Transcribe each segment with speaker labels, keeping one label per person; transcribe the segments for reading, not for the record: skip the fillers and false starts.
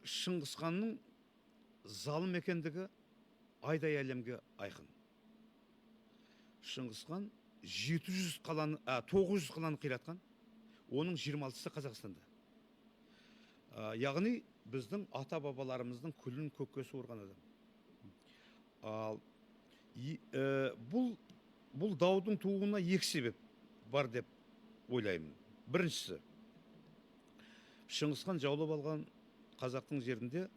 Speaker 1: Шыңғысханның залым екендігі айдай әлемге айқын. Шыңғысхан 700 қаланы, 900 қаланы қиратқан, оның 26-сы Қазақстанда. Яғни біздің ата-бабаларымыздың күлін көкке суырған адам. Ал бұл даудың тууына екі себеп бар деп ойлаймын. Біріншісі, Шыңғысхан жаулап алған қазақтың жерінде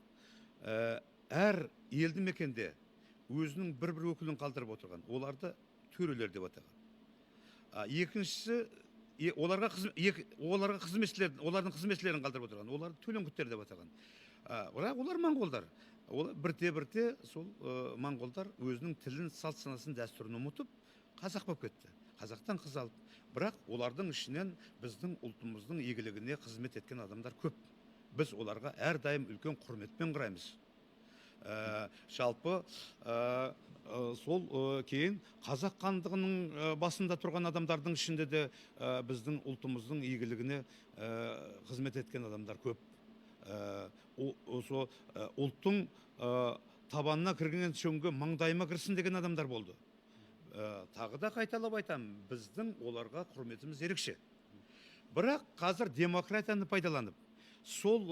Speaker 1: әр елді мекенде өзінің бір өкілін қалдырып отырған. Оларды төрелер деп атаған. Екіншісі, олардың қызметшілерін қалдырып отырған. Оларды төлеңгіттер деп атаған. Бірақ олар моңғолдар. Бірте-бірте сол моңғолдар өзінің тілін, салт санасын, дәстүрін ұмытып, қазақ болып кетті. Қазақтан қыз алып. Бірақ олардың ішінен біздің ұлтымыздың игілігіне қызмет еткен адамдар көп. Біз оларға әрдайым үлкен құрметпен қараймыз. Жалпы сол кейін қазақ хандығының басында тұрған адамдардың ішінде де біздің ұлтымыздың игілігіне қызмет еткен адамдар көп. Ұлттың табанына кірген шөңге маңдайыма кірсін деген адамдар болды. Тағы да қайталап айтамын, біздің оларға құрметіміз ерекше. Бірақ қазір демократияны пайдаланып, сол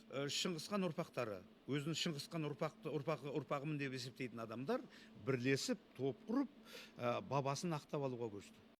Speaker 1: Шыңғысхан ұрпақтары, өзінің Шыңғысхан ұрпағымын деп есептейтін адамдар бірлесіп, топ құрып, бабасын ақтап алуға көшті.